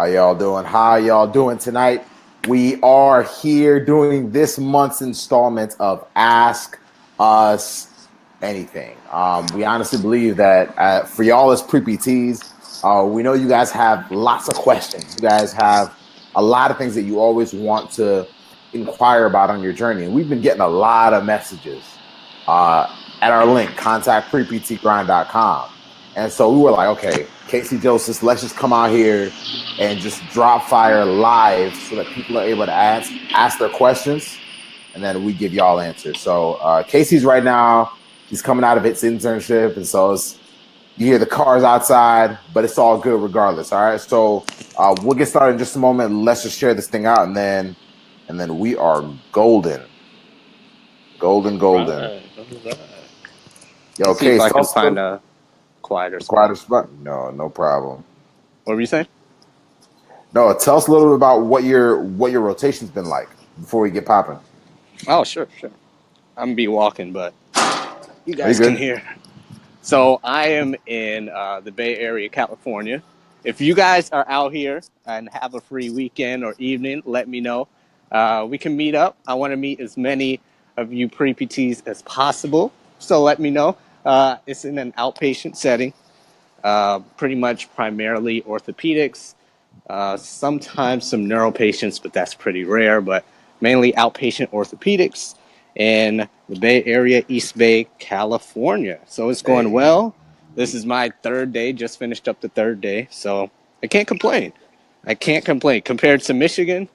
How y'all doing? How y'all doing tonight? We are here doing this month's installment of Ask Us Anything. We honestly believe that for y'all as pre-PTs, we know you guys have lots of questions. You guys have a lot of things that you always want to inquire about on your journey. And we've been getting a lot of messages at our link, contactpreptgrind.com. And so we were like, okay, Casey Joseph, let's just come out here and just drop fire live so that people are able to ask their questions, and then we give y'all answers. So Casey's right now, he's coming out of his internship, and so you hear the cars outside, but it's all good regardless. All right, so we'll get started in just a moment. Let's just share this thing out, and then we are golden. Right. Yo, Casey, if I can find a quieter spot. No problem. What were you saying? No, tell us a little bit about what your rotation's been like before we get popping. Oh, sure. I'm gonna be walking, but you guys can hear. So I am in the Bay Area, California. If you guys are out here and have a free weekend or evening, let me know. We can meet up. I want to meet as many of you pre-PTs as possible. So let me know. It's in an outpatient setting, pretty much primarily orthopedics, sometimes some neuro patients, but that's pretty rare, but mainly outpatient orthopedics in the Bay Area, East Bay, California. So it's going well. This is my third day, just finished up the third day. So I can't complain. Compared to Michigan,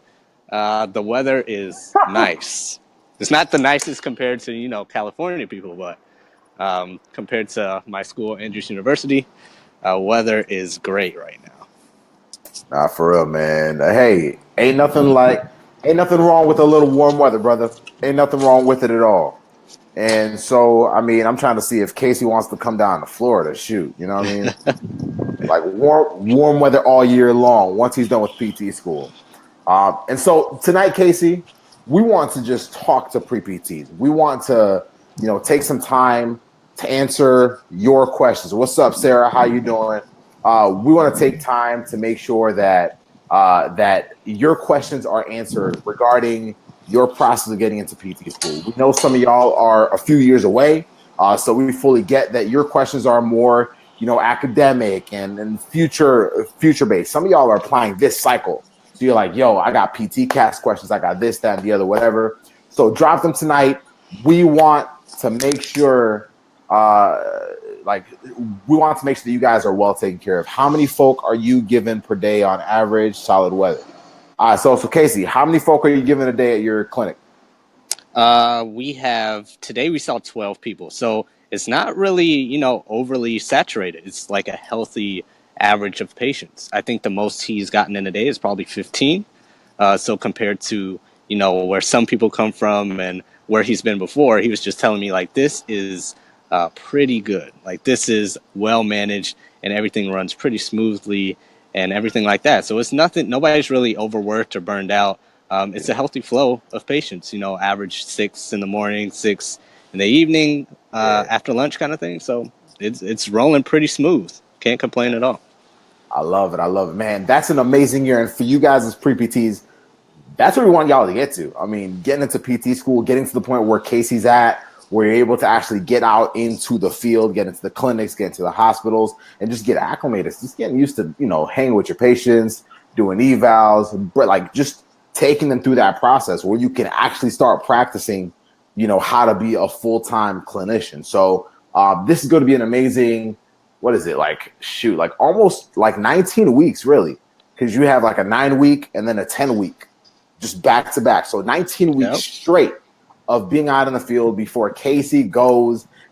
the weather is nice. It's not the nicest compared to, California people, but compared to my school, Andrews University, weather is great right now. Nah, for real, man. Hey, ain't nothing wrong with a little warm weather, brother. Ain't nothing wrong with it at all. And so, I mean, I'm trying to see if Casey wants to come down to Florida, shoot. You know what I mean? Like warm weather all year long once he's done with PT school. And so tonight, Casey, we want to just talk to pre-PTs. We want to, take some time to answer your questions. What's up, Sarah? How you doing? We want to take time to make sure that that your questions are answered regarding your process of getting into PT school. We know some of y'all are a few years away, so we fully get that your questions are more, academic and future based. Some of y'all are applying this cycle. So you're like, yo, I got PT cast questions. I got this, that, and the other, whatever. So drop them tonight. We want to make sure we want to make sure that you guys are well taken care of. How many folk are you given per day on average solid weather? So Casey, how many folk are you given a day at your clinic? Today we saw 12 people. So it's not really, overly saturated. It's like a healthy average of patients. I think the most he's gotten in a day is probably 15. So compared to, where some people come from and where he's been before, he was just telling me like, this is pretty good. Like this is well managed and everything runs pretty smoothly and everything like that. So it's nothing, nobody's really overworked or burned out. It's a healthy flow of patients, average 6 in the morning, 6 in the evening, after lunch kind of thing. So it's rolling pretty smooth. Can't complain at all. I love it, man. That's an amazing year. And for you guys as pre-PTs, that's where we want y'all to get to. I mean, getting into PT school, getting to the point where Casey's at, where you're able to actually get out into the field, get into the clinics, get into the hospitals, and just get acclimated. Just getting used to, hanging with your patients, doing evals, but like just taking them through that process where you can actually start practicing, how to be a full-time clinician. So this is going to be an amazing, almost like 19 weeks, really, because you have like a 9-week and then a 10-week, just back to back. So 19 weeks straight of being out in the field before Casey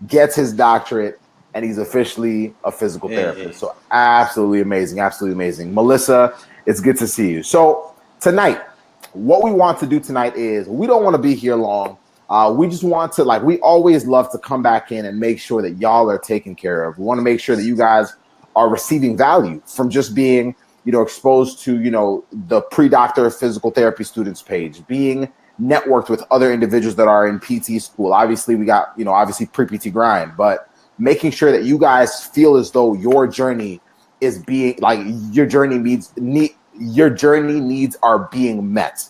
gets his doctorate, and he's officially a physical therapist. So absolutely amazing. Melissa, it's good to see you. So tonight, what we want to do tonight is we don't want to be here long. We just want to, we always love to come back in and make sure that y'all are taken care of. We want to make sure that you guys are receiving value from just being, exposed to, the pre-doctor physical therapy students page, being networked with other individuals that are in PT school. Obviously, we got, obviously pre-PT grind, but making sure that you guys feel as though your journey is being your journey needs are being met.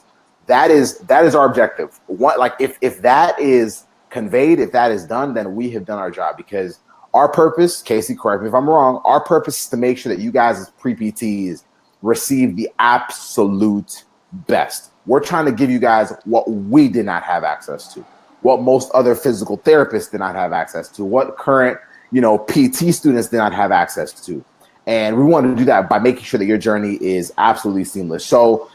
That is our objective. What, like, if that is conveyed, if that is done, then we have done our job, because our purpose, Casey, correct me if I'm wrong, our purpose is to make sure that you guys as pre-PTs receive the absolute best. We're trying to give you guys what we did not have access to, what most other physical therapists did not have access to, what current, PT students did not have access to. And we want to do that by making sure that your journey is absolutely seamless. So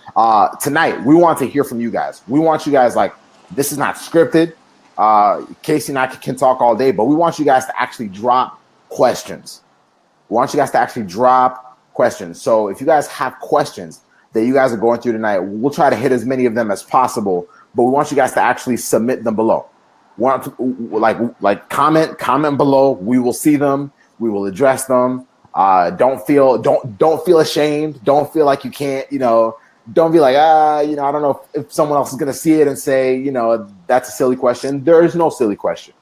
tonight, we want to hear from you guys. We want you guys, like, this is not scripted. Casey and I can talk all day, but we want you guys to actually drop questions. We want you guys to actually drop questions. So if you guys have questions that you guys are going through tonight, we'll try to hit as many of them as possible, but we want you guys to actually submit them below. Want to, like comment below. We will see them. We will address them. Don't feel ashamed. Don't feel like you can't, don't be like, I don't know if someone else is going to see it and say, that's a silly question. There is no silly question,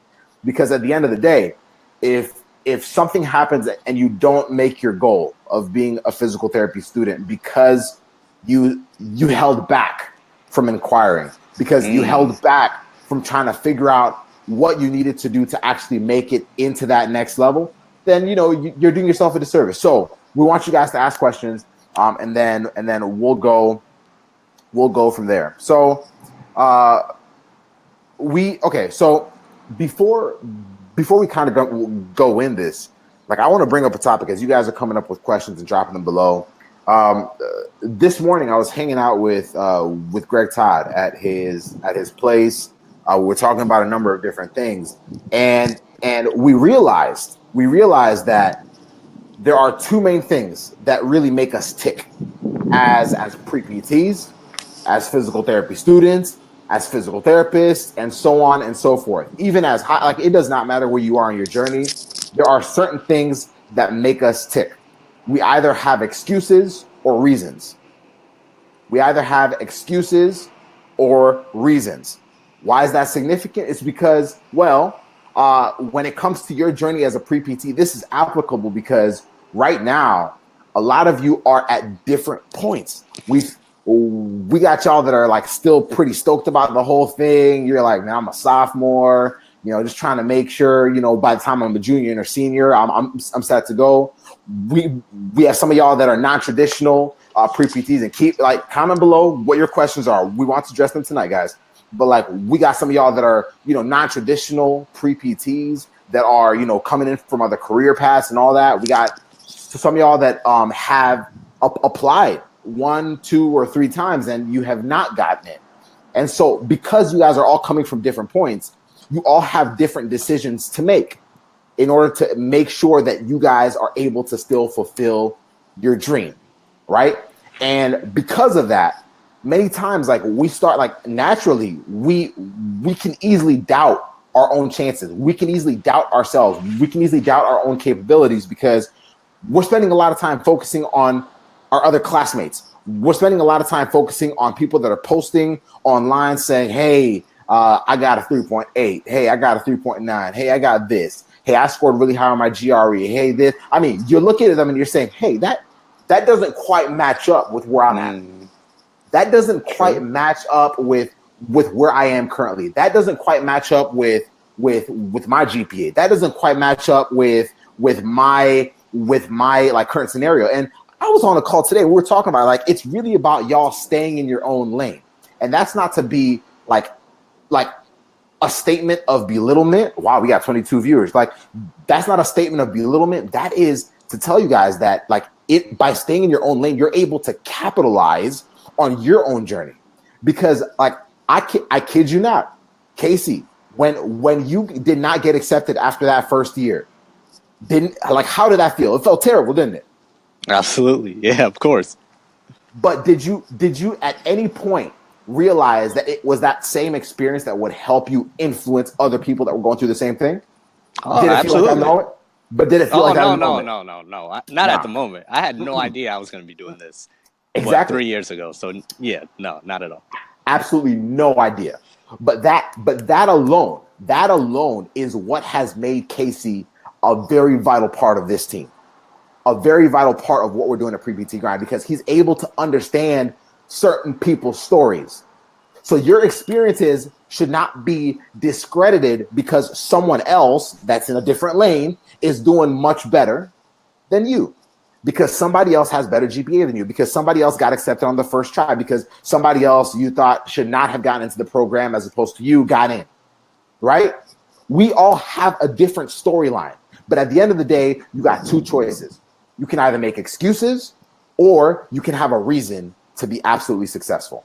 because at the end of the day, if something happens and you don't make your goal of being a physical therapy student because you held back from inquiring, because you held back from trying to figure out what you needed to do to actually make it into that next level, then you're doing yourself a disservice. So we want you guys to ask questions, and then we'll go from there. So so before we kind of go in this, like, I want to bring up a topic as you guys are coming up with questions and dropping them below. This morning I was hanging out with Greg Todd at his place. We're talking about a number of different things, and we realized that there are two main things that really make us tick as pre-PTs, as physical therapy students, as physical therapists, and so on and so forth. Even as high, like, it does not matter where you are in your journey. There are certain things that make us tick. We either have excuses or reasons. Why is that significant? It's because, when it comes to your journey as a pre-PT, this is applicable because right now, a lot of you are at different points. We got y'all that are, like, still pretty stoked about the whole thing. You're like, man, I'm a sophomore, just trying to make sure, by the time I'm a junior or senior, I'm set to go. We have some of y'all that are non-traditional pre-PTs, and keep, like, comment below what your questions are. We want to address them tonight, guys. But, like, we got some of y'all that are, non-traditional pre-PTs that are, coming in from other career paths and all that. We got some of y'all that have applied 1, 2, or 3 times and you have not gotten it. And so because you guys are all coming from different points, you all have different decisions to make in order to make sure that you guys are able to still fulfill your dream, right? And because of that, many times, like, we start, like, naturally, we can easily doubt our own chances. We can easily doubt ourselves. We can easily doubt our own capabilities because we're spending a lot of time focusing on our other classmates. We're spending a lot of time focusing on people that are posting online saying, hey, I got a 3.8. Hey, I got a 3.9. Hey, I got this. Hey, I scored really high on my GRE. Hey, this. I mean, you're looking at them and you're saying, hey, that doesn't quite match up with where I'm at. That doesn't quite match up with where I am currently. That doesn't quite match up with my GPA. That doesn't quite match up with my like current scenario. And I was on a call today. We were talking about, like, it's really about y'all staying in your own lane. And that's not to be like a statement of belittlement. Wow, we got 22 viewers. Like, that's not a statement of belittlement. That is to tell you guys that, like, by staying in your own lane, you're able to capitalize on your own journey. Because, like, I kid you not, Casey, when you did not get accepted after that first year, how did that feel? It felt terrible, didn't it? Absolutely. Yeah, of course. But did you at any point realize that it was that same experience that would help you influence other people that were going through the same thing? Oh, did it absolutely. Feel like that moment? But did it feel like that moment? No. Not at the moment. I had no idea I was going to be doing this. Exactly. 3 years ago. So yeah, no, not at all. Absolutely no idea. But that alone is what has made Casey a very vital part of this team. a very vital part of what we're doing at Pre-PT Grind, because he's able to understand certain people's stories. So your experiences should not be discredited because someone else that's in a different lane is doing much better than you, because somebody else has better GPA than you, because somebody else got accepted on the first try, because somebody else you thought should not have gotten into the program as opposed to you got in, right? We all have a different storyline, but at the end of the day, you got two choices. You can either make excuses or you can have a reason to be absolutely successful,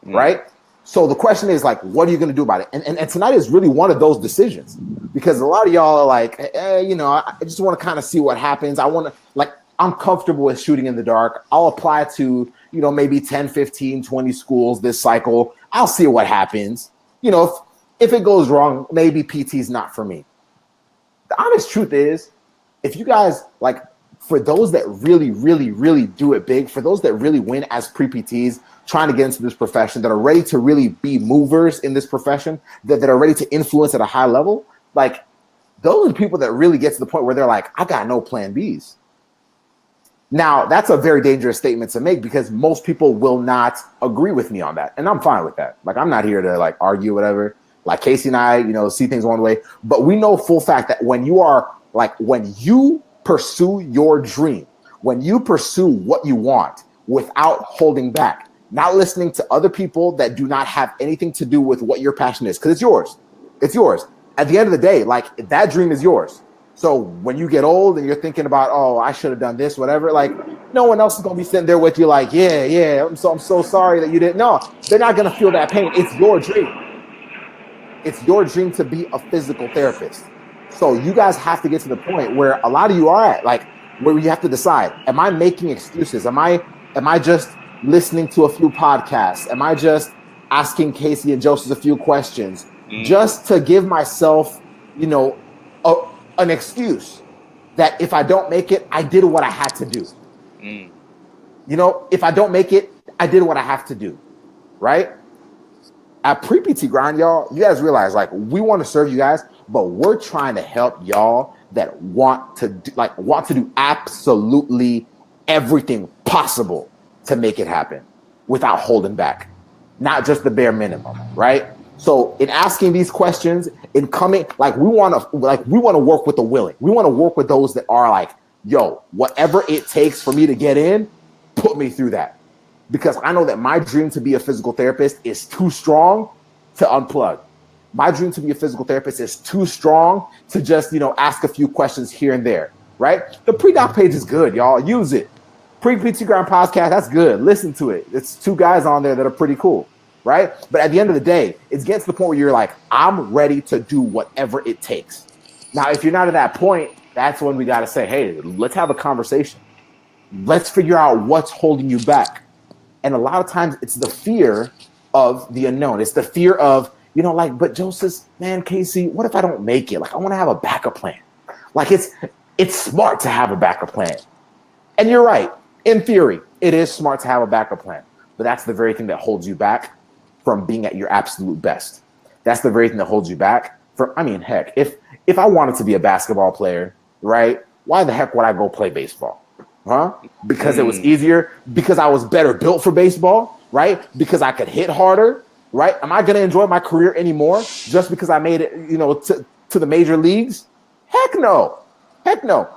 right? So the question is, like, what are you going to do about it? And tonight is really one of those decisions, because a lot of y'all are like, I just want to kind of see what happens. I'm comfortable with shooting in the dark. I'll apply to, maybe 10, 15, 20 schools this cycle. I'll see what happens. If it goes wrong, maybe PT is not for me. The honest truth is, if you guys, for those that really, really, really do it big, for those that really win as pre-PTs, trying to get into this profession, that are ready to really be movers in this profession, that are ready to influence at a high level, those are the people that really get to the point where they're like, I got no plan Bs. Now, that's a very dangerous statement to make, because most people will not agree with me on that. And I'm fine with that. I'm not here to argue, whatever. Casey and I, see things one way, but we know full fact that when you pursue your dream, when you pursue what you want without holding back, not listening to other people that do not have anything to do with what your passion is, because it's yours. It's yours. At the end of the day, that dream is yours. So when you get old and you're thinking about, oh, I should have done this, whatever, no one else is going to be sitting there with you yeah, I'm so sorry that you didn't. No, they're not going to feel that pain. It's your dream. It's your dream to be a physical therapist. So you guys have to get to the point where a lot of you are at, where you have to decide, am I making excuses? Am I just listening to a few podcasts? Am I just asking Casey and Joseph a few questions just to give myself, an excuse that if I don't make it, I did what I had to do. If I don't make it, I did what I have to do, right? At Pre-PT Grind, y'all, you guys realize, we want to serve you guys, but we're trying to help y'all that want to do absolutely everything possible to make it happen without holding back, not just the bare minimum, right? So in asking these questions, in coming, we want to work with the willing. We want to work with those that are whatever it takes for me to get in, put me through that. Because I know that my dream to be a physical therapist is too strong to unplug. My dream to be a physical therapist is too strong to just, ask a few questions here and there, right? The pre-doc page is good, y'all. Use it. Pre-PT Grind podcast, that's good. Listen to it. It's two guys on there that are pretty cool, right? But at the end of the day, it's getting to the point where you're like, I'm ready to do whatever it takes. Now, if you're not at that point, that's when we got to say, hey, let's have a conversation. Let's figure out what's holding you back. And a lot of times it's the fear of the unknown. It's the fear of, but Joseph, man, Casey, what if I don't make it? I want to have a backup plan. It's smart to have a backup plan. And you're right. In theory, it is smart to have a backup plan. But that's the very thing that holds you back from being at your absolute best. That's the very thing that holds you back from, heck, if I wanted to be a basketball player, right, why the heck would I go play baseball? Huh? Because it was easier, because I was better built for baseball, right? Because I could hit harder, right? Am I going to enjoy my career anymore just because I made it, to the major leagues? Heck no. Heck no.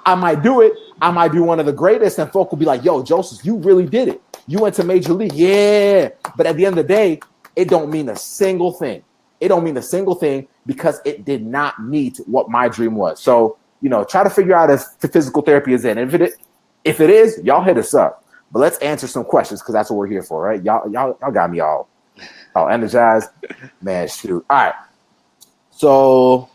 I might do it. I might be one of the greatest, and folk will be like, yo, Joseph, you really did it. You went to major league. Yeah. But at the end of the day, it don't mean a single thing. It don't mean a single thing because it did not meet what my dream was. So, try to figure out if the physical therapy is in. If it is, y'all hit us up. But let's answer some questions, because that's what we're here for, right? Y'all got me all energized. Man, shoot. All right. So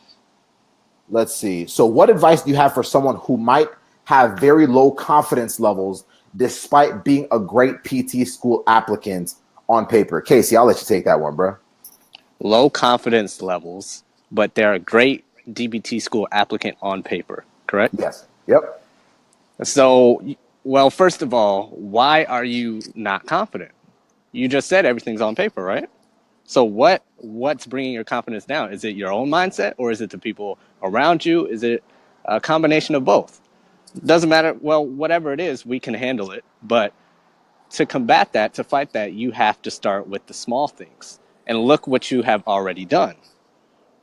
let's see. So what advice do you have for someone who might have very low confidence levels despite being a great PT school applicant on paper? Casey, I'll let you take that one, bro. Low confidence levels, but they're a great DPT school applicant on paper, correct? Yes. Yep. So, well, first of all, why are you not confident? You just said everything's on paper, right? So what's bringing your confidence down? Is it your own mindset, or is it the people around you? Is it a combination of both? Doesn't matter. Well, whatever it is, we can handle it. But to combat that, to fight that, you have to start with the small things and look what you have already done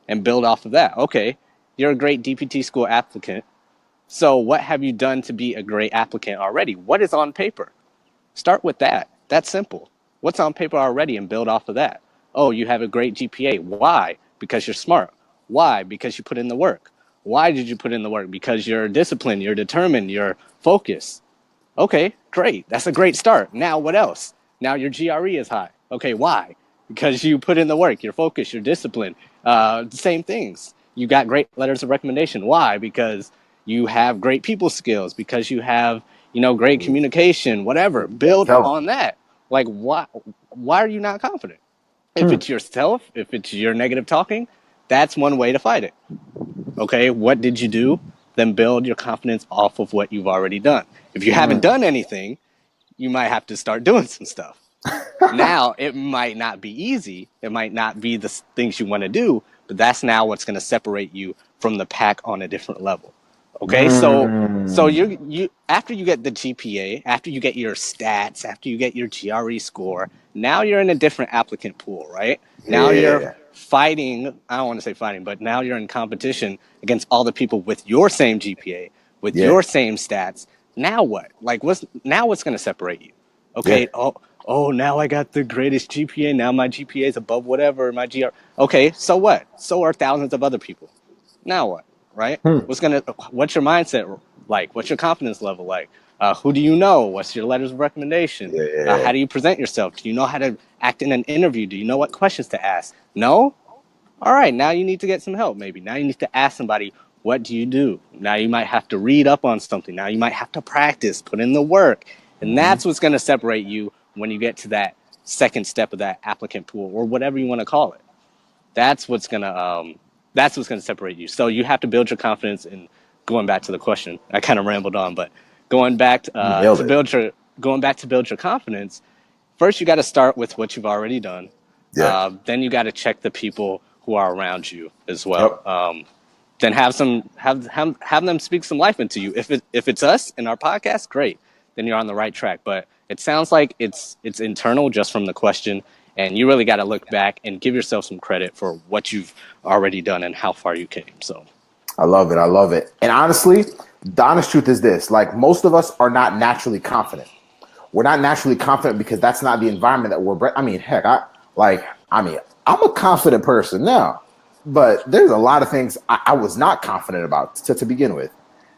and build off of that. Okay, you're a great DPT school applicant. So what have you done to be a great applicant already? What is on paper? Start with that. That's simple. What's on paper already and build off of that. Oh, you have a great GPA. Why? Because you're smart. Why? Because you put in the work. Why did you put in the work? Because you're disciplined, you're determined, you're focused. Okay, great. That's a great start. Now what else? Now your GRE is high. Okay, why? Because you put in the work, you're focused, you're disciplined. Same things. You got great letters of recommendation. Why? Because you have great people skills, because you have, great communication, whatever. Build on that. Like, why are you not confident? If it's yourself, if it's your negative talking, that's one way to fight it. Okay, what did you do? Then build your confidence off of what you've already done. If you haven't done anything, you might have to start doing some stuff. Now, it might not be easy. It might not be the things you want to do, but that's now what's going to separate you from the pack on a different level. Okay, so you after you get the GPA, after you get your stats, after you get your GRE score, now you're in a different applicant pool, right? Now you're fighting, I don't want to say fighting, but now you're in competition against all the people with your same GPA, with your same stats. Now what? Like what's going to separate you? Okay, oh, now I got the greatest GPA. Now my GPA is above whatever, my GR. Okay, so what? So are thousands of other people. Now what? Right? What's your mindset like? What's your confidence level like? Who do you know? What's your letters of recommendation? How do you present yourself? Do you know how to act in an interview? Do you know what questions to ask? No? All right, now you need to get some help maybe. Now you need to ask somebody, what do you do? Now you might have to read up on something. Now you might have to practice, put in the work. And that's what's going to separate you when you get to that second step of that applicant pool or whatever you want to call it. That's what's going to separate you. So you have to build your confidence. And going back to the question, I kind of rambled on, but going back to build your confidence, first you got to start with what you've already done. Then you got to check the people who are around you as well. Then have them speak some life into you. If it's us in our podcast, great. Then you're on the right track. But it sounds like it's internal just from the question. And you really got to look back and give yourself some credit for what you've already done and how far you came. So I love it. And honestly, the honest truth is this, like most of us are not naturally confident. We're not naturally confident because that's not the environment that we're I mean, heck, I'm a confident person now, but there's a lot of things I was not confident about to begin with.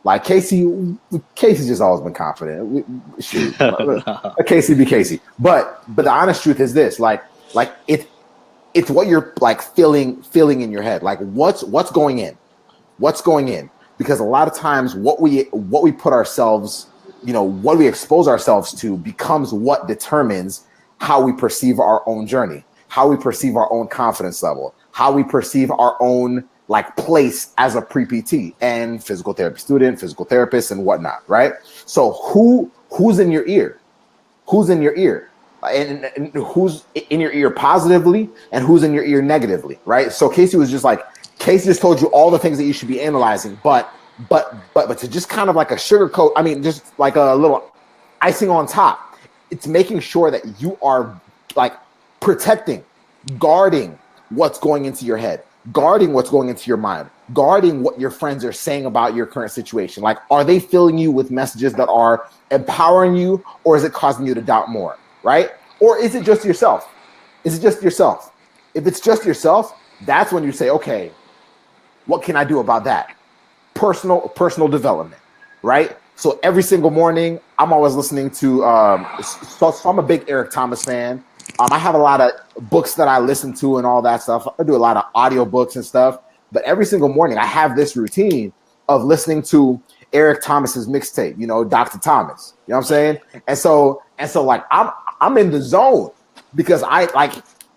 Like Casey's just always been confident. Casey be Casey. But the honest truth is this, like it's what you're like feeling in your head. Like what's going in? What's going in? Because a lot of times what we put ourselves, what we expose ourselves to becomes what determines how we perceive our own journey, how we perceive our own confidence level, how we perceive our own like place as a pre-PT and physical therapy student, physical therapist and whatnot, right? So who's in your ear? Who's in your ear? And who's in your ear positively and who's in your ear negatively, right? So Casey just told you all the things that you should be analyzing, but to just kind of like a sugarcoat, I mean, just like a little icing on top, it's making sure that you are like protecting, guarding what's going into your head, guarding what's going into your mind, guarding what your friends are saying about your current situation. Like, are they filling you with messages that are empowering you, or is it causing you to doubt more, right? Or is it just yourself? Is it just yourself? If it's just yourself, that's when you say, okay, what can I do about that? Personal development, right? So every single morning, I'm always listening to, so I'm a big Eric Thomas fan. I have a lot of books that I listen to and all that stuff. I do a lot of audiobooks and stuff. But every single morning, I have this routine of listening to Eric Thomas's mixtape, Dr. Thomas. You know what I'm saying? And so like I'm in the zone because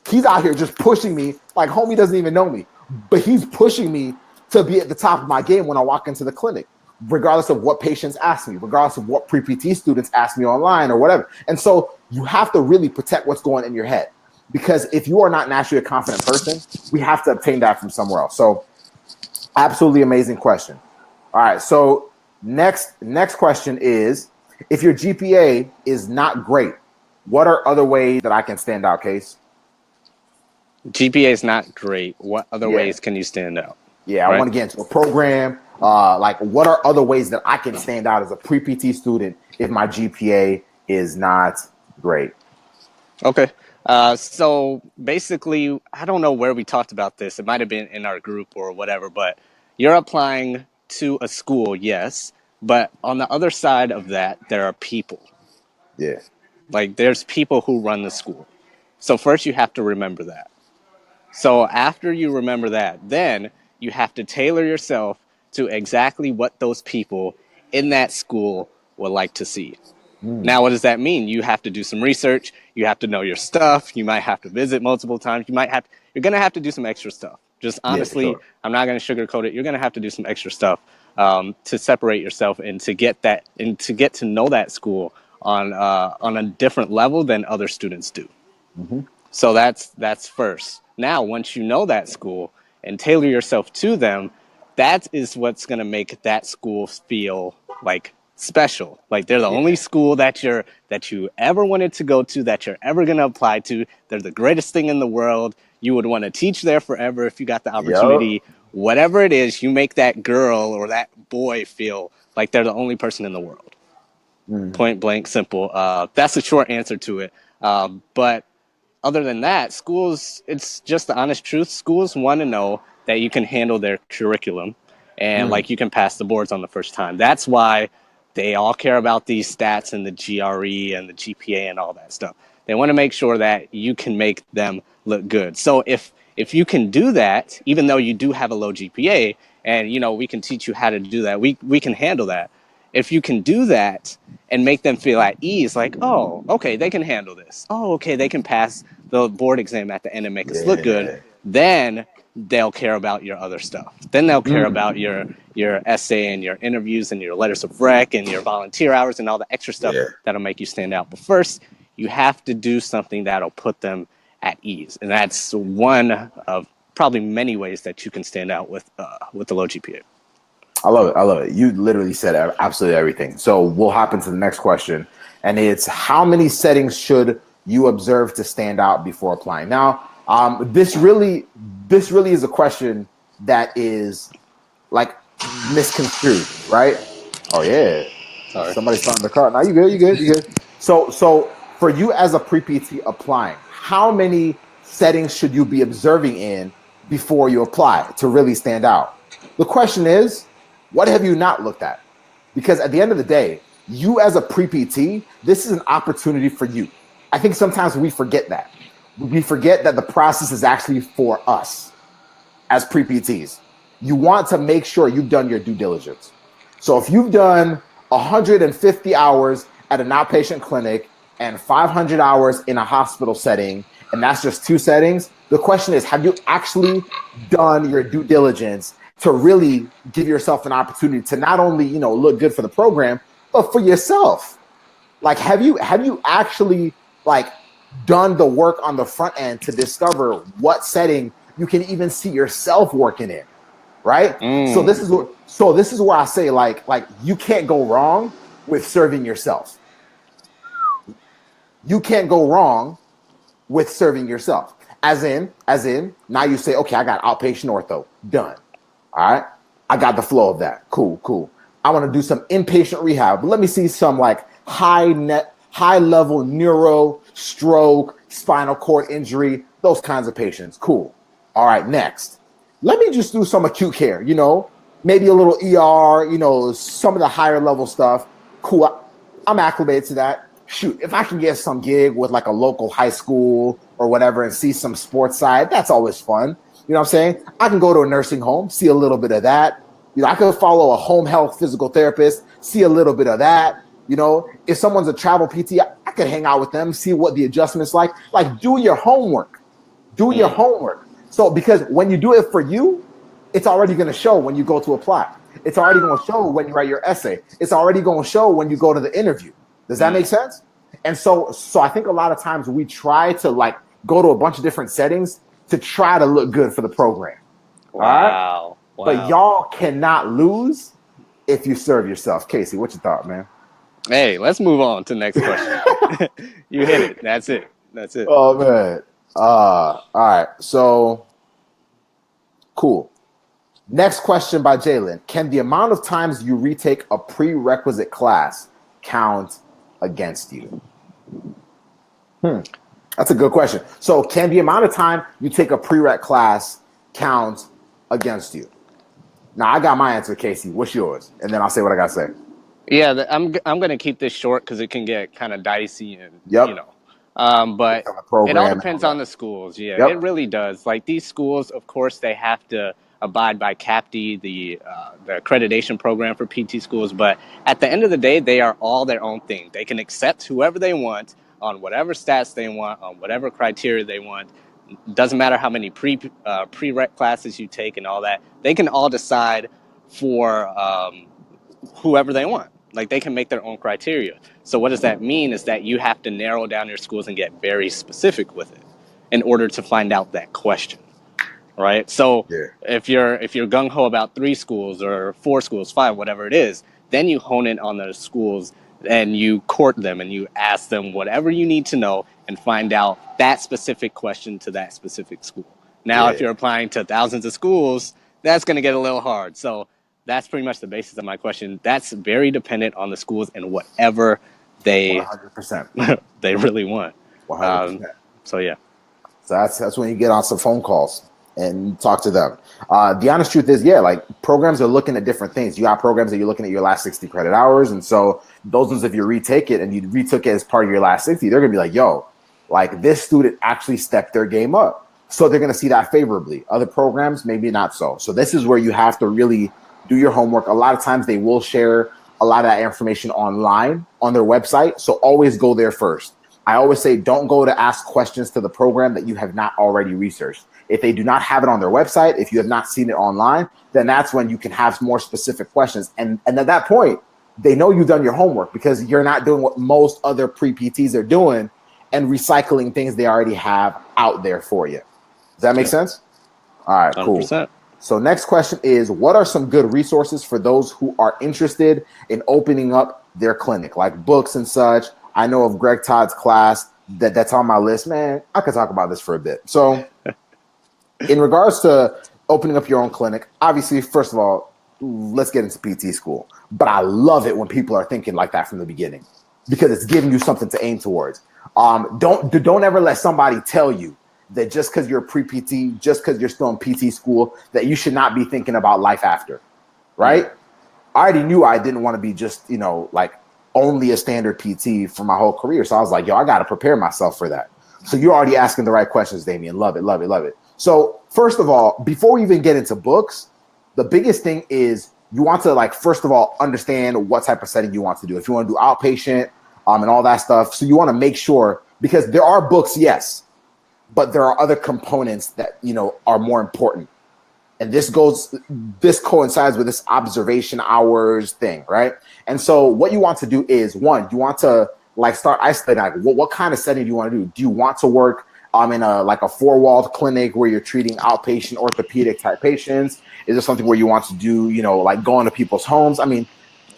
he's out here just pushing me. Like homie doesn't even know me, but he's pushing me to be at the top of my game when I walk into the clinic, regardless of what patients ask me, regardless of what pre-PT students ask me online or whatever. And so you have to really protect what's going in your head, because if you are not naturally a confident person, we have to obtain that from somewhere else. So absolutely amazing question. All right. So Next question is, if your GPA is not great, what are other ways that I can stand out, Case? GPA is not great. What other Yeah. ways can you stand out? Yeah, I Right? want to get into a program. Like, what are other ways that I can stand out as a pre-PT student if my GPA is not great? Okay. So basically, I don't know where we talked about this. It might have been in our group or whatever, but you're applying to a school, yes. But on the other side of that, there are people. Yeah. Like, there's people who run the school. So first, you have to remember that. So after you remember that, then you have to tailor yourself to exactly what those people in that school would like to see. Now, what does that mean? You have to do some research. You have to know your stuff. You might have to visit multiple times. You're going to have to do some extra stuff. Just Yeah, for honestly, sure. I'm not going to sugarcoat it. You're going to have to do some extra stuff to separate yourself and to get to know that school on a different level than other students do. Mm-hmm. So that's first. Now, once you know that school and tailor yourself to them, that is what's going to make that school feel like special. Like they're the only Yeah. school that you ever wanted to go to, that you're ever going to apply to. They're the greatest thing in the world. You would want to teach there forever if you got the Yup. opportunity. Whatever it is, you make that girl or that boy feel like they're the only person in the world. Mm. Point blank, simple. That's the short answer to it. But other than that, schools, it's just the honest truth. Schools want to know that you can handle their curriculum and Mm. like you can pass the boards on the first time. That's why they all care about these stats and the GRE and the GPA and all that stuff. They want to make sure that you can make them look good. So if you can do that, even though you do have a low GPA, and we can teach you how to do that, we can handle that. If you can do that and make them feel at ease, like, oh, okay, they can handle this. Oh, okay, they can pass the board exam at the end and make us look good. Yeah. Then they'll care about your other stuff. Then they'll care Mm. about your essay and your interviews and your letters of rec and your volunteer hours and all the extra stuff Yeah. that'll make you stand out. But first, you have to do something that'll put them at ease, and that's one of probably many ways that you can stand out with the low GPA. I love it. I love it. You literally said absolutely everything. So we'll hop into the next question, and it's how many settings should you observe to stand out before applying? Now, this really is a question that is like misconstrued, right? Oh yeah, Sorry. somebody's starting the car. Now you good? You good? You good? So for you as a pre-PT applying, how many settings should you be observing in before you apply to really stand out? The question is, what have you not looked at? Because at the end of the day, you as a pre-PT, this is an opportunity for you. I think sometimes we forget that. We forget that the process is actually for us as pre-PTs. You want to make sure you've done your due diligence. So if you've done 150 hours at an outpatient clinic and 500 hours in a hospital setting, and that's just 2 settings, the question is, have you actually done your due diligence to really give yourself an opportunity to not only, look good for the program, but for yourself? Like, have you actually like done the work on the front end to discover what setting you can even see yourself working in, right? So this is where I say like you can't go wrong with serving yourself. You can't go wrong with serving yourself. As in, now you say, okay, I got outpatient ortho, done. All right, I got the flow of that. Cool. I want to do some inpatient rehab. But let me see some like high level neuro, stroke, spinal cord injury, those kinds of patients. Cool. All right, next. Let me just do some acute care, maybe a little ER, some of the higher level stuff. Cool. I'm acclimated to that. Shoot, if I can get some gig with like a local high school or whatever and see some sports side, that's always fun. You know what I'm saying? I can go to a nursing home, see a little bit of that. I could follow a home health physical therapist, see a little bit of that. If someone's a travel PT, I could hang out with them, see what the adjustment's like. Like, do your homework. Do your homework. So, because when you do it for you, it's already going to show when you go to apply. It's already going to show when you write your essay. It's already going to show when you go to the interview. Does that make sense? And so I think a lot of times we try to like go to a bunch of different settings to try to look good for the program. Wow. But y'all cannot lose if you serve yourself. Casey, what you thought, man? Hey, let's move on to the next question. You hit it. That's it. That's it. Oh man. All right. So cool. Next question by Jalen. Can the amount of times you retake a prerequisite class count against you? That's a good question. So can the amount of time you take a prereq class count against you? Now I got my answer, Casey. What's yours? And then I'll say what I gotta say. Yeah, I'm gonna keep this short because it can get kind of dicey and Yep. you know. But it all depends on the schools. Yeah, Yep. it really does. Like these schools, of course, they have to abide by CAPTE, the accreditation program for PT schools. But at the end of the day, they are all their own thing. They can accept whoever they want on whatever stats they want, on whatever criteria they want. Doesn't matter how many prereq classes you take and all that. They can all decide for whoever they want. Like they can make their own criteria. So what does that mean is that you have to narrow down your schools and get very specific with it in order to find out that question. Right? So if you're gung ho about 3 schools or 4 schools, 5, whatever it is, then you hone in on those schools and you court them and you ask them whatever you need to know and find out that specific question to that specific school. Now, if you're applying to thousands of schools, that's going to get a little hard. So that's pretty much the basis of my question. That's very dependent on the schools and whatever they 100%. they really want. 100%. So yeah. So that's when you get on some phone calls and talk to them. The honest truth is, like programs are looking at different things. You got programs that you're looking at your last 60 credit hours. And so those ones, if you retake it and you retook it as part of your last 60, they're going to be like, yo, like this student actually stepped their game up. So they're going to see that favorably. Other programs, maybe not so. So this is where you have to really do your homework. A lot of times they will share a lot of that information online on their website. So always go there first. I always say, don't go to ask questions to the program that you have not already researched. If they do not have it on their website, if you have not seen it online, then that's when you can have more specific questions. And at that point, they know you've done your homework because you're not doing what most other pre-PTs are doing and recycling things they already have out there for you. Does that make sense? All right, cool. 100%. So next question is, what are some good resources for those who are interested in opening up their clinic, like books and such? I know of Greg Todd's class that's on my list. Man, I could talk about this for a bit. So in regards to opening up your own clinic, obviously, first of all, let's get into PT school. But I love it when people are thinking like that from the beginning because it's giving you something to aim towards. Don't ever let somebody tell you that just because you're a pre-PT, just because you're still in PT school, that you should not be thinking about life after, right? I already knew I didn't want to be just, like only a standard PT for my whole career. So I was like, yo, I got to prepare myself for that. So you're already asking the right questions, Damien. Love it, love it, love it. So first of all, before we even get into books, the biggest thing is you want to first of all, understand what type of setting you want to do. If you want to do outpatient and all that stuff. So you want to make sure, because there are books, yes, but there are other components that, are more important. And this coincides with this observation hours thing, right? And so what you want to do is, one, you want to start isolating, what kind of setting do you want to do? Do you want to work in a 4-walled clinic where you're treating outpatient orthopedic type patients? Is there something where you want to do, go into people's homes? I mean,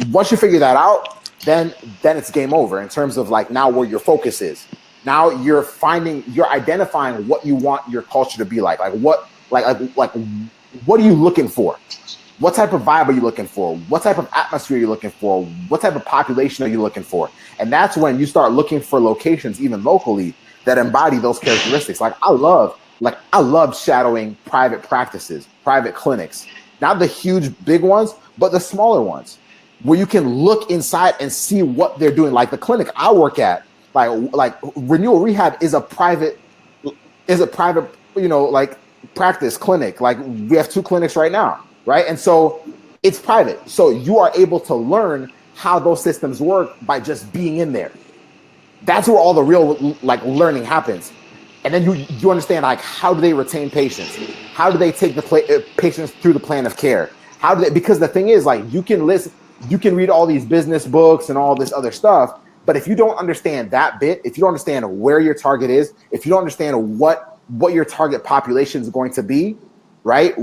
once you figure that out, then it's game over in terms of now where your focus is. Now you're identifying what you want your culture to be like. What are you looking for? What type of vibe are you looking for? What type of atmosphere are you looking for? What type of population are you looking for? And that's when you start looking for locations, even locally, that embody those characteristics. I love shadowing private practices, private clinics, not the huge big ones, but the smaller ones, where you can look inside and see what they're doing. Like the clinic I work at, like Renewal Rehab is a private, practice clinic. We have 2 clinics right now, right? And so it's private. So you are able to learn how those systems work by just being in there. That's where all the real learning happens. And then you understand how do they retain patients? How do they take the patients through the plan of care? How do they, because the thing is you can read all these business books and all this other stuff, but if you don't understand that bit, if you don't understand where your target is, if you don't understand what your target population is going to be, right?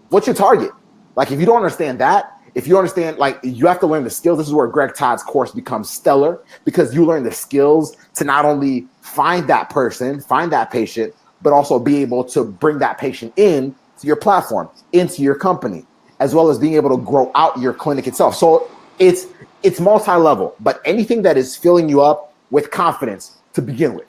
What's your target? If you don't understand that, if you understand, like you have to learn the skills. This is where Greg Todd's course becomes stellar because you learn the skills to not only find that person, find that patient, but also be able to bring that patient in to your platform, into your company, as well as being able to grow out your clinic itself. So it's multi-level, but anything that is filling you up with confidence to begin with,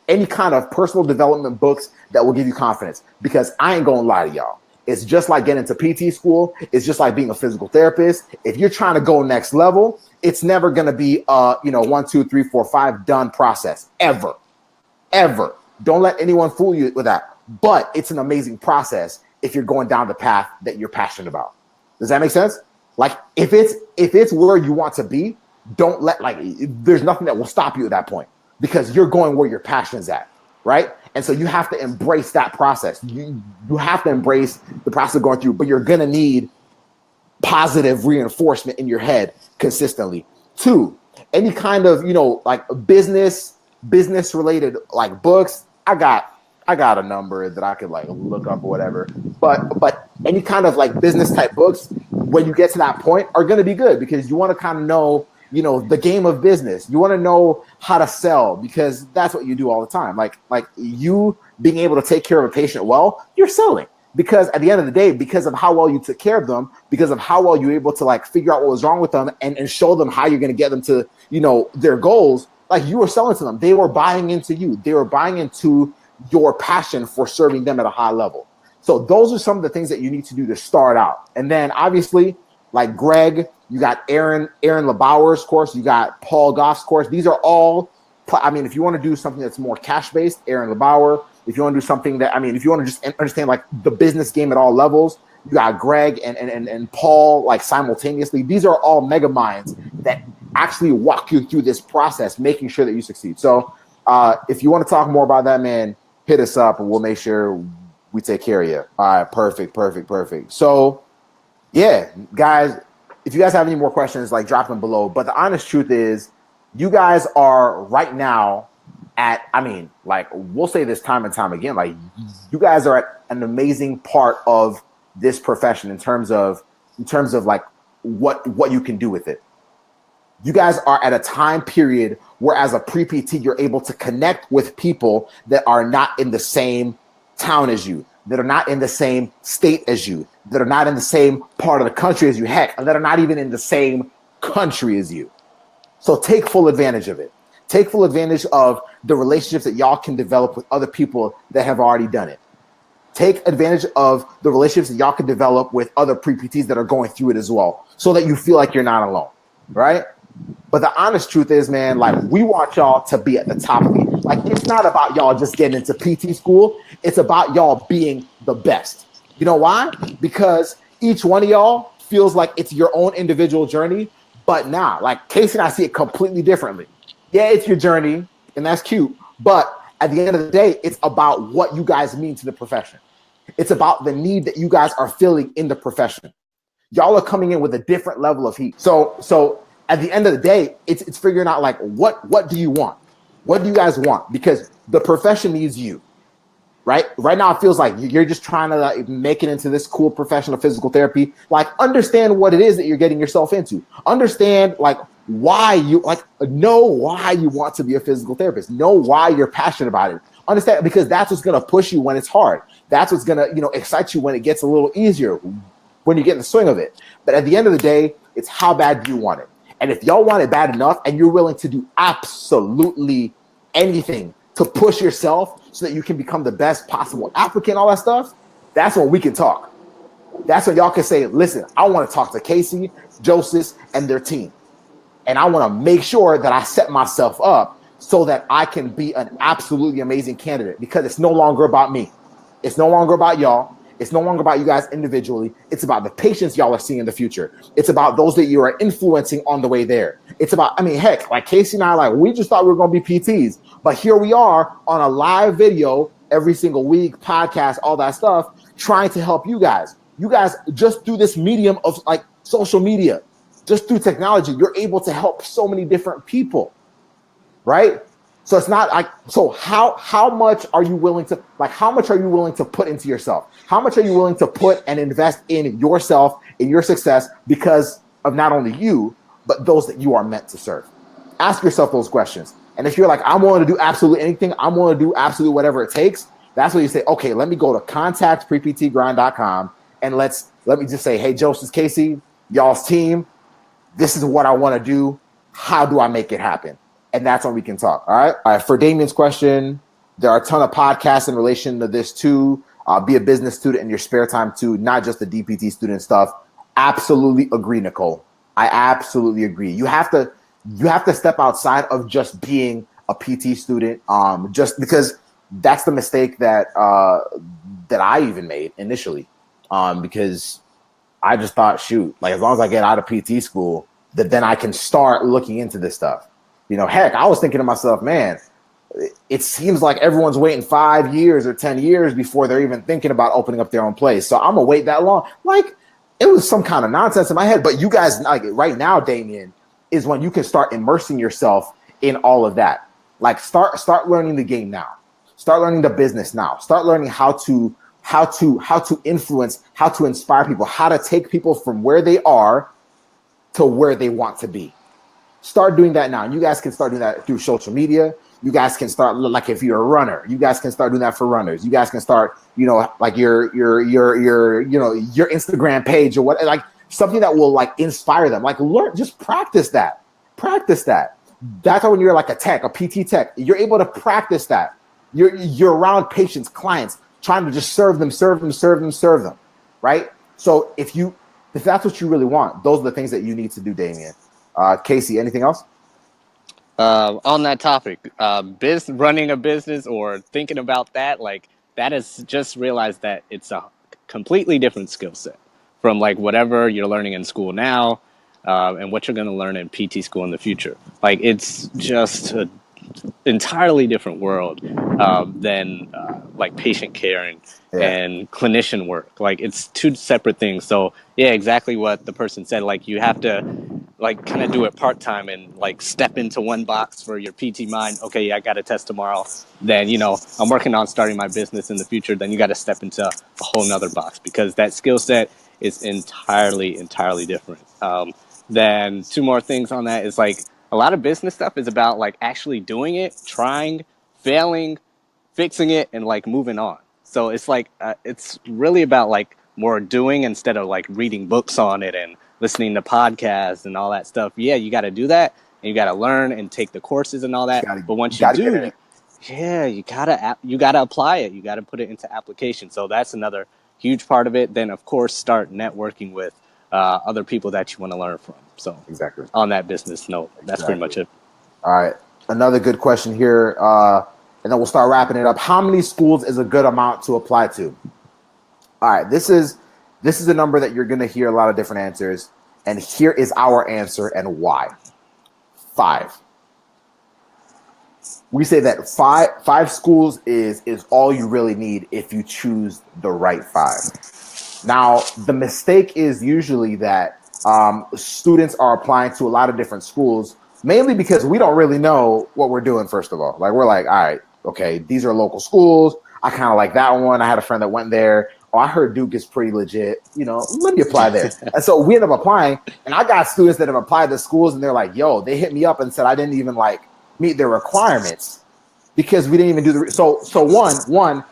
any kind of personal development books that will give you confidence, because I ain't gonna lie to y'all. It's just like getting into PT school. It's just like being a physical therapist. If you're trying to go next level, it's never going to be 1, 2, 3, 4, 5 done process ever. Don't let anyone fool you with that. But it's an amazing process if you're going down the path that you're passionate about. Does that make sense? Like if it's where you want to be, don't let there's nothing that will stop you at that point because you're going where your passion's at, right? And so you have to embrace that process. You have to embrace the process of going through, but you're gonna need positive reinforcement in your head consistently. 2, any kind of business related like books. I got a number that I could look up or whatever. But any kind of like business type books, when you get to that point, are gonna be good because you want to kind of know the game of business. You want to know how to sell because that's what you do all the time. Like you being able to take care of a patient well, you're selling because at the end of the day, because of how well you took care of them, because of how well you were able to figure out what was wrong with them and show them how you're going to get them to, their goals. Like you were selling to them. They were buying into you. They were buying into your passion for serving them at a high level. So those are some of the things that you need to do to start out. And then obviously like Greg, you got Aaron LeBauer's course, you got Paul Goff's course. These are all, if you want to do something that's more cash-based, Aaron LeBauer. If you want to do something that, if you want to just understand like the business game at all levels, you got Greg and Paul like simultaneously. These are all mega minds that actually walk you through this process, making sure that you succeed. So if you want to talk more about that, man, hit us up and we'll make sure we take care of you. All right, perfect. So yeah, guys, if you guys have any more questions, drop them below. But the honest truth is, you guys are right now at, we'll say this time and time again, you guys are at an amazing part of this profession in terms of what you can do with it. You guys are at a time period where as a pre-PT, you're able to connect with people that are not in the same town as you, that are not in the same state as you, that are not in the same part of the country as you, heck, that are not even in the same country as you. So take full advantage of it. Take full advantage of the relationships that y'all can develop with other people that have already done it. Take advantage of the relationships that y'all can develop with other pre-PTs that are going through it as well, so that you feel like you're not alone, right? But the honest truth is, man, we want y'all to be at the top of it. It's not about y'all just getting into PT school. It's about y'all being the best. You know why? Because each one of y'all feels like it's your own individual journey, but Casey and I see it completely differently. Yeah, it's your journey, and that's cute. But at the end of the day, it's about what you guys mean to the profession. It's about the need that you guys are feeling in the profession. Y'all are coming in with a different level of heat. So at the end of the day, it's figuring out what do you want? What do you guys want? Because the profession needs you, right? Right now, it feels like you're just trying to make it into this cool profession of physical therapy. Understand what it is that you're getting yourself into. Understand why you know why you want to be a physical therapist. Know why you're passionate about it. Understand, because that's what's going to push you when it's hard. That's what's going to excite you when it gets a little easier, when you get in the swing of it. But at the end of the day, it's how bad do you want it? And if y'all want it bad enough and you're willing to do absolutely anything to push yourself so that you can become the best possible applicant, all that stuff, that's when we can talk. That's when y'all can say, listen, I want to talk to Casey, Joseph, and their team. And I want to make sure that I set myself up so that I can be an absolutely amazing candidate, because it's no longer about me. It's no longer about y'all. It's no longer about you guys individually. It's about the patients y'all are seeing in the future. It's about those that you are influencing on the way there. It's about, heck, Casey and I, we just thought we were going to be PTs, but here we are on a live video every single week, podcast, all that stuff, trying to help you guys. You guys, just through this medium of social media, just through technology, you're able to help so many different people, right? So it's not so how much are you willing to put into yourself? How much are you willing to put and invest in yourself, in your success? Because of not only you, but those that you are meant to serve? Ask yourself those questions. And if you're like, I'm willing to do absolutely anything, I'm willing to do absolutely whatever it takes, that's when you say, okay, let me go to contactpreptgrind.com and let me just say, hey, Joseph, Casey, y'all's team, this is what I want to do. How do I make it happen? And that's when we can talk. All right. All right. For Damien's question, there are a ton of podcasts in relation to this too. Be a business student in your spare time too, not just the DPT student stuff. Absolutely agree, Nicole. I absolutely agree. You have to step outside of just being a PT student, just because that's the mistake that I even made initially, because I just thought, shoot, like as long as I get out of PT school, that then I can start looking into this stuff. You know, heck, I was thinking to myself, man, it seems like everyone's waiting 5 years or 10 years before they're even thinking about opening up their own place. So I'm gonna wait that long. Like, it was some kind of nonsense in my head. But you guys, like right now, Damien, is when you can start immersing yourself in all of that. Like start learning the game now. Start learning the business now. Start learning how to influence, how to inspire people, how to take people from where they are to where they want to be. Start doing that now. And you guys can start doing that through social media. You guys can start, like if you're a runner, you guys can start doing that for runners. You guys can start, you know, like your Instagram page or what, like something that will like inspire them. Like learn, just practice that. Practice that. That's how when you're like a tech, a PT tech, you're able to practice that. You're around patients, clients, trying to just serve them, right? So if that's what you really want, those are the things that you need to do, Damien. Casey, anything else? On that topic, running a business or thinking about that, like that is just realize that it's a completely different skill set from like whatever you're learning in school now, and what you're going to learn in PT school in the future. Like it's just an entirely different world than like patient care and clinician work. Like it's two separate things. So yeah, exactly what the person said. Like you have to like kind of do it part-time and like step into one box for your PT mind. Okay, yeah, I got a test tomorrow. Then, you know, I'm working on starting my business in the future. Then you got to step into a whole nother box because that skill set is entirely different. Then two more things on that is like a lot of business stuff is about like actually doing it, trying, failing, fixing it, and like moving on. So it's like, it's really about like more doing instead of like reading books on it and listening to podcasts and all that stuff. Yeah, you got to do that, and you got to learn and take the courses and all that. But once you do, you gotta apply it. You got to put it into application. So that's another huge part of it. Then of course start networking with other people that you want to learn from. So exactly on that business note, that's pretty much it. All right, another good question here, and then we'll start wrapping it up. How many schools is a good amount to apply to? All right, this is a number that you're going to hear a lot of different answers. And here is our answer and why. 5. We say that five schools is all you really need if you choose the right 5. Now, the mistake is usually that students are applying to a lot of different schools, mainly because we don't really know what we're doing, first of all. Like, we're like, all right, okay, these are local schools. I kind of like that one. I had a friend that went there. Oh, I heard Duke is pretty legit. You know, let me apply there. And so we end up applying, and I got students that have applied to schools, and they're like, yo, they hit me up and said I didn't even like meet their requirements because we didn't even do the so one,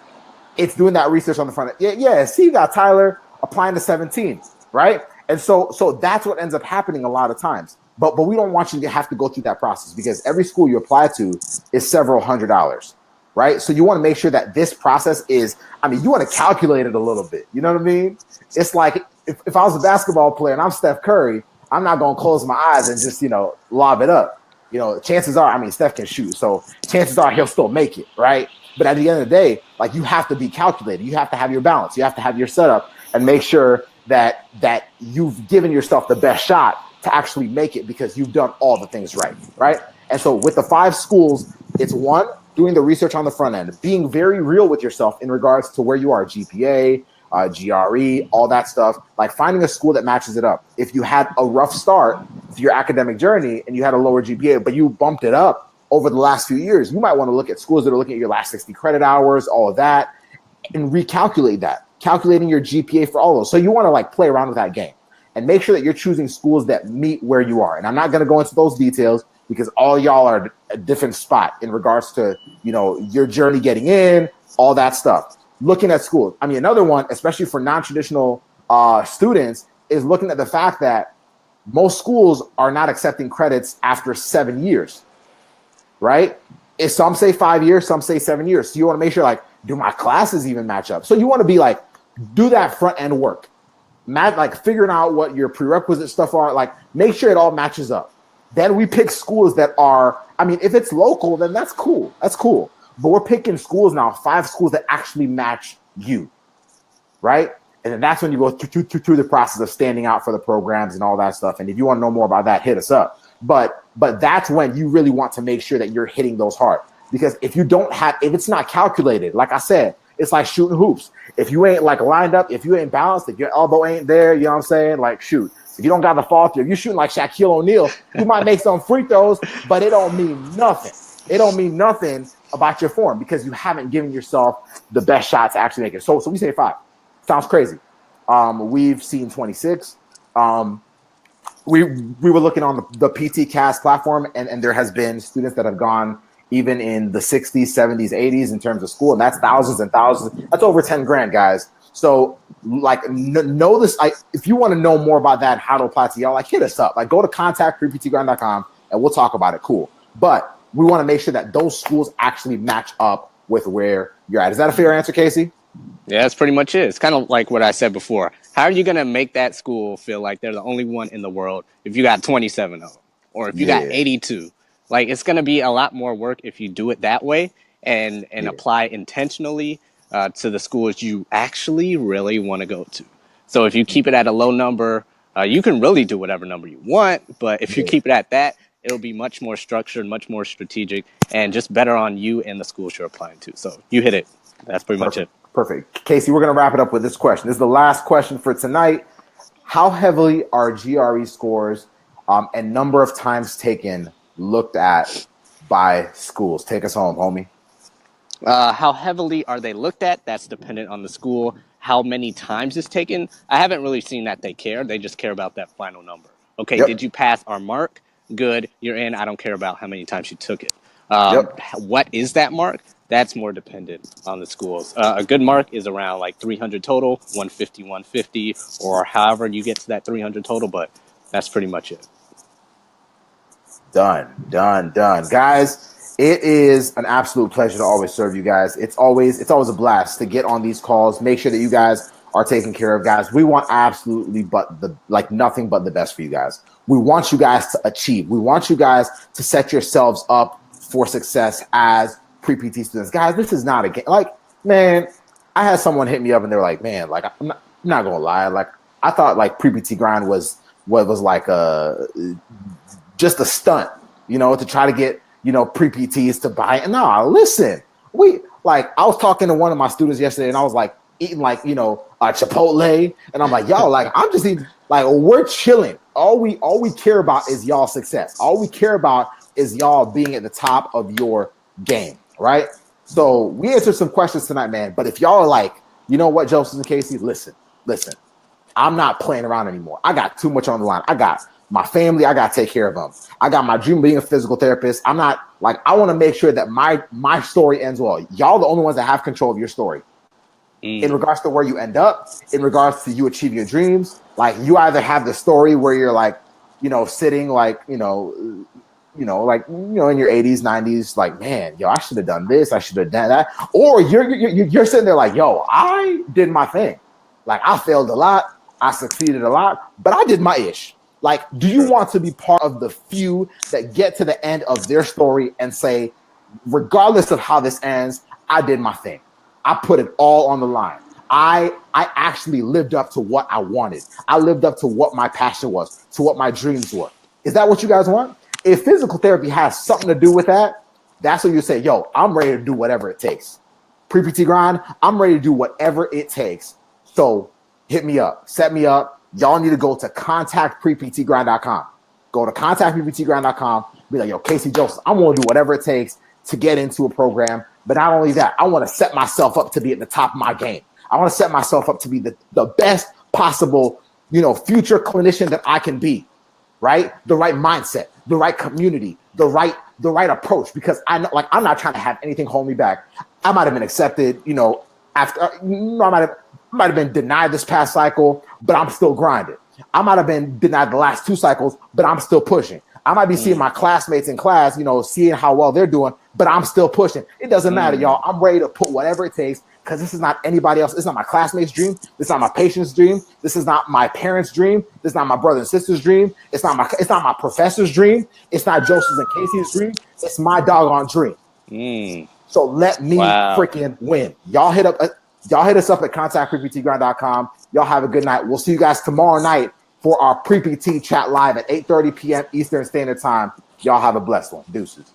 it's doing that research on the front end. Yeah. See, you got Tyler applying to 17, right? And so that's what ends up happening a lot of times. But we don't want you to have to go through that process because every school you apply to is several $100s. Right. So you want to make sure that this process is, I mean, you want to calculate it a little bit. You know what I mean? It's like if I was a basketball player and I'm Steph Curry, I'm not going to close my eyes and just, lob it up. Chances are, I mean, Steph can shoot. So chances are he'll still make it. Right. But at the end of the day, like you have to be calculated. You have to have your balance. You have to have your setup and make sure that you've given yourself the best shot to actually make it because you've done all the things right. Right. And so with the 5 schools, it's 1, doing the research on the front end, being very real with yourself in regards to where you are, GPA, GRE, all that stuff, like finding a school that matches it up. If you had a rough start to your academic journey and you had a lower GPA, but you bumped it up over the last few years, you might want to look at schools that are looking at your last 60 credit hours, all of that, and recalculate that, calculating your GPA for all those. So you want to like play around with that game. and make sure that you're choosing schools that meet where you are. And I'm not going to go into those details because all y'all are at a different spot in regards to, your journey getting in, all that stuff. Looking at schools. I mean, another one, especially for non-traditional students, is looking at the fact that most schools are not accepting credits after 7 years, right? Some say 5 years, some say 7 years. So you want to make sure, like, do my classes even match up? So you want to be like, do that front end work. Like figuring out what your prerequisite stuff are, like make sure it all matches up. Then we pick schools that are, I mean, if it's local, then that's cool. That's cool. But we're picking schools now, 5 schools that actually match you, right? And then that's when you go through the process of standing out for the programs and all that stuff. And if you want to know more about that, hit us up. But that's when you really want to make sure that you're hitting those hard. Because if it's not calculated, like I said, it's like shooting hoops. If you ain't like lined up, if you ain't balanced, if your elbow ain't there, you know what I'm saying? Like shoot. If you don't got the fall through, if you're shooting like Shaquille O'Neal, you might make some free throws, but it don't mean nothing. It don't mean nothing about your form because you haven't given yourself the best shot to actually make it. So we say 5. Sounds crazy. We've seen 26. We were looking on the PT Cast platform, and there has been students that have gone even in the 60s, 70s, 80s in terms of school, and that's thousands and thousands. That's over 10 grand, guys. So, like, know this. If you want to know more about that, how to apply to y'all, like, hit us up. Like, go to contactpreptgrind.com, and we'll talk about it. Cool. But we want to make sure that those schools actually match up with where you're at. Is that a fair answer, Casey? Yeah, that's pretty much it. It's kind of like what I said before. How are you going to make that school feel like they're the only one in the world if you got 27 of them or if you got 82? Like, it's going to be a lot more work if you do it that way and apply intentionally to the schools you actually really want to go to. So if you keep it at a low number, you can really do whatever number you want. But if you keep it at that, it'll be much more structured, much more strategic, and just better on you and the schools you're applying to. So you hit it. That's pretty much it. Perfect. Casey, we're going to wrap it up with this question. This is the last question for tonight. How heavily are GRE scores and number of times taken looked at by schools? Take us home, homie. How heavily are they looked at? That's dependent on the school. How many times it's taken? I haven't really seen that they care. They just care about that final number. Okay, Did you pass our mark? Good, you're in. I don't care about how many times you took it. What is that mark? That's more dependent on the schools. A good mark is around like 300 total, 150, 150, or however you get to that 300 total, but that's pretty much it. Done. Guys, it is an absolute pleasure to always serve you guys. It's always a blast to get on these calls. Make sure that you guys are taken care of, guys. We want absolutely nothing but the best for you guys. We want you guys to achieve. We want you guys to set yourselves up for success as pre-PT students. Guys, this is not a game. Like, man, I had someone hit me up and they're like, man, like, I'm not gonna lie. Like, I thought like pre-PT grind was like just a stunt, to try to get, pre-PTs to buy it. No, listen, I was talking to one of my students yesterday and I was like eating like, Chipotle. And I'm like, y'all, like, I'm just eating, like, we're chilling. All we care about is y'all success. All we care about is y'all being at the top of your game. Right? So we answered some questions tonight, man. But if y'all are like, you know what, Joseph and Casey, listen, I'm not playing around anymore. I got too much on the line. I got my family. I got to take care of them. I got my dream of being a physical therapist. I'm not like, I want to make sure that my story ends well. Y'all the only ones that have control of your story. In regards to where you end up, in regards to you achieving your dreams. Like, you either have the story where you're like, sitting like, in your 80s, 90s, like, man, yo, I should have done this, I should have done that. Or you're sitting there like, yo, I did my thing. Like, I failed a lot, I succeeded a lot, but I did my ish. Like, do you want to be part of the few that get to the end of their story and say, regardless of how this ends, I did my thing. I put it all on the line. I actually lived up to what I wanted. I lived up to what my passion was, to what my dreams were. Is that what you guys want? If physical therapy has something to do with that, that's when you say, yo, I'm ready to do whatever it takes. Pre-PT grind, I'm ready to do whatever it takes. So hit me up, set me up. Y'all need to go to contactpreptgrind.com. Go to contactpreptgrind.com. Be like, yo, Casey Joseph, I'm going to do whatever it takes to get into a program. But not only that, I want to set myself up to be at the top of my game. I want to set myself up to be the best possible future clinician that I can be, right? The right mindset, the right community, the right approach. Because I'm not trying to have anything hold me back. I might have been accepted, after I might have been denied this past cycle, but I'm still grinding. I might have been denied the last 2 cycles, but I'm still pushing. I might be seeing my classmates in class, seeing how well they're doing, but I'm still pushing. It doesn't matter, y'all. I'm ready to put whatever it takes, because this is not anybody else. It's not my classmates' dream. This is not my patient's dream. This is not my parents' dream. This is not my brother and sister's dream. It's not my professor's dream. It's not Joseph's and Casey's dream. It's my doggone dream. So let me freaking win. Y'all hit us up at contactpreptgrind.com. Y'all have a good night. We'll see you guys tomorrow night for our pre-PT chat live at 8:30 p.m. Eastern Standard Time. Y'all have a blessed one. Deuces.